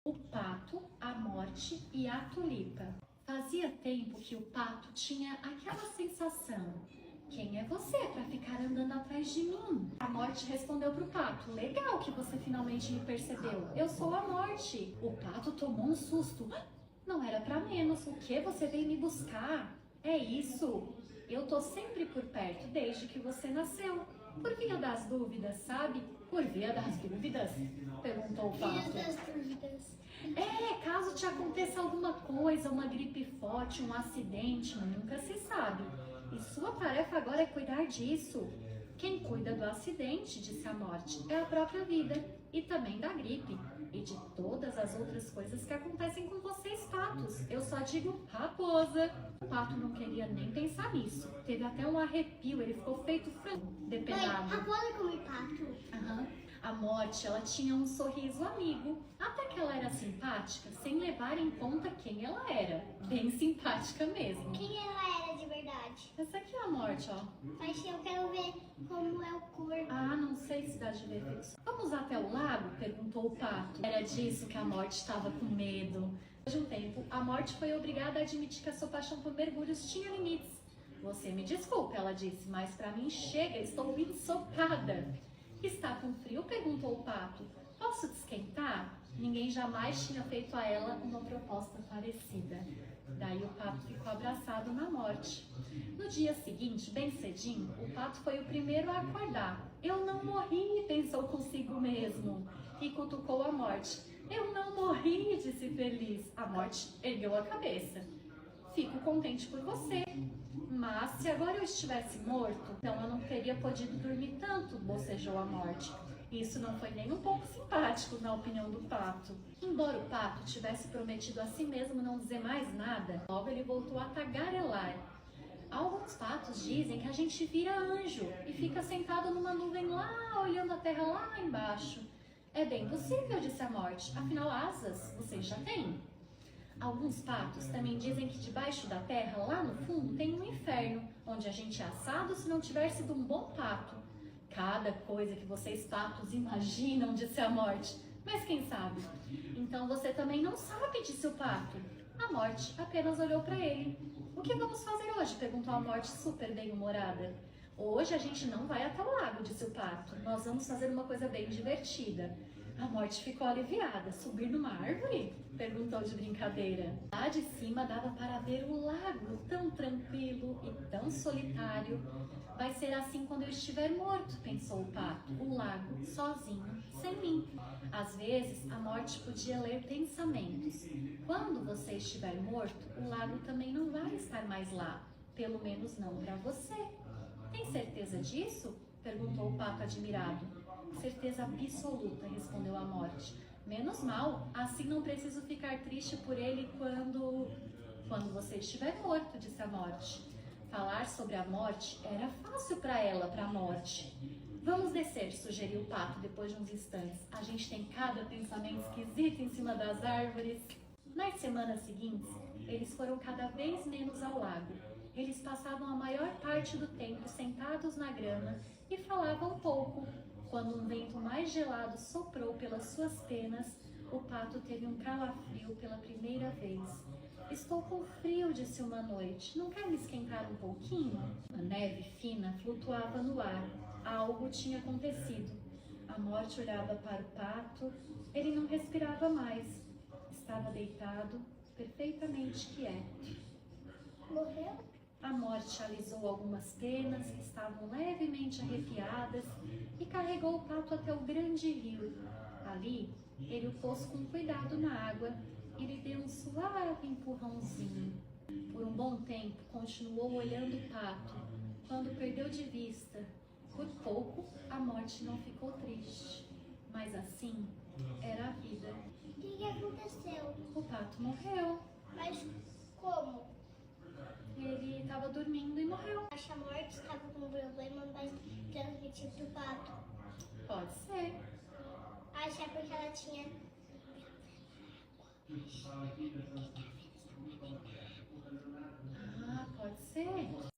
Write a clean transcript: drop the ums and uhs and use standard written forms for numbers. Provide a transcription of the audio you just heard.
O pato, a morte e a tulipa. Fazia tempo que o pato tinha aquela sensação: quem é você para ficar andando atrás de mim? A morte respondeu pro pato: legal que você finalmente me percebeu. Eu sou a morte. O pato tomou um susto. Não era para menos. O que você veio me buscar? É isso. Eu tô sempre por perto desde que você nasceu. Por via das dúvidas, sabe? Por via das dúvidas? Perguntou o pato. Via das dúvidas. Caso te aconteça alguma coisa, uma gripe forte, um acidente, nunca se sabe. E sua tarefa agora é cuidar disso. Quem cuida do acidente, disse a morte, é a própria vida, e também da gripe, e de todas as outras coisas que acontecem com vocês, patos. Eu só digo raposa. O pato não queria nem pensar nisso. Teve até um arrepio, ele ficou feito frango, depenado. Mãe, raposa come pato? Aham. A morte, ela tinha um sorriso amigo, até que ela era simpática, sem levar em conta quem ela era. Bem simpática mesmo. Quem ela era de verdade? Essa aqui é a morte, ó. Mas eu quero ver como é o corpo. Ah, não sei se dá de ver isso. Vamos até o lago? Perguntou o pato. Era disso que a morte estava com medo. Depois de um tempo, a morte foi obrigada a admitir que a sua paixão por mergulhos tinha limites. Você me desculpe, ela disse, mas pra mim chega, estou ensopada. Está com frio? Perguntou o pato. Posso te esquentar? Ninguém jamais tinha feito a ela uma proposta parecida. Daí o pato ficou abraçado na morte. No dia seguinte, bem cedinho, o pato foi o primeiro a acordar. Eu não morri, pensou consigo mesmo, e cutucou a morte. Eu não morri, disse feliz. A morte ergueu a cabeça. Fico contente por você, mas se agora eu estivesse morto, então eu não teria podido dormir tanto, bocejou a morte. Isso não foi nem um pouco simpático, na opinião do pato. Embora o pato tivesse prometido a si mesmo não dizer mais nada, logo ele voltou a tagarelar. Alguns patos dizem que a gente vira anjo e fica sentado numa nuvem lá, olhando a terra lá embaixo. É bem possível, disse a morte, afinal asas vocês já têm. Alguns patos também dizem que debaixo da terra, lá no fundo, tem um inferno, onde a gente é assado se não tiver sido um bom pato. Cada coisa que vocês patos imaginam, disse a morte. Mas quem sabe? Então você também não sabe, disse o pato. A morte apenas olhou para ele. O que vamos fazer hoje? Perguntou a morte super bem-humorada. Hoje a gente não vai até o lago, disse o pato. Nós vamos fazer uma coisa bem divertida. A morte ficou aliviada. Subir numa árvore? Perguntou de brincadeira. Lá de cima dava para ver o lago, tão tranquilo e tão solitário. Vai ser assim quando eu estiver morto, pensou o pato. O lago, sozinho, sem mim. Às vezes, a morte podia ler pensamentos. Quando você estiver morto, o lago também não vai estar mais lá. Pelo menos não para você. Tem certeza disso? Perguntou o pato admirado. Certeza absoluta, respondeu a morte. Menos mal, assim não preciso ficar triste por ele quando você estiver morto, disse a morte. Falar sobre a morte era fácil para ela, para a morte. Vamos descer, sugeriu o pato depois de uns instantes. A gente tem cada pensamento esquisito em cima das árvores. Nas semanas seguintes, eles foram cada vez menos ao lago. Eles passavam a maior parte do tempo sentados na grama e falavam pouco. Quando um vento mais gelado soprou pelas suas penas, o pato teve um calafrio pela primeira vez. Estou com frio, disse uma noite. Não quer me esquentar um pouquinho? A neve fina flutuava no ar. Algo tinha acontecido. A morte olhava para o pato. Ele não respirava mais. Estava deitado, perfeitamente quieto. Morreu? A morte alisou algumas penas que estavam levemente arrepiadas e carregou o pato até o grande rio. Ali, ele o pôs com cuidado na água e lhe deu um suave empurrãozinho. Por um bom tempo, continuou olhando o pato. Quando perdeu de vista, por pouco, a morte não ficou triste. Mas assim era a vida. O que aconteceu? O pato morreu. Mas como? Ele estava dormindo e morreu. Acho que a morte estava com um problema, mas transmitiu pro pato. Pode ser. Acho que é porque ela tinha... Ah, pode ser.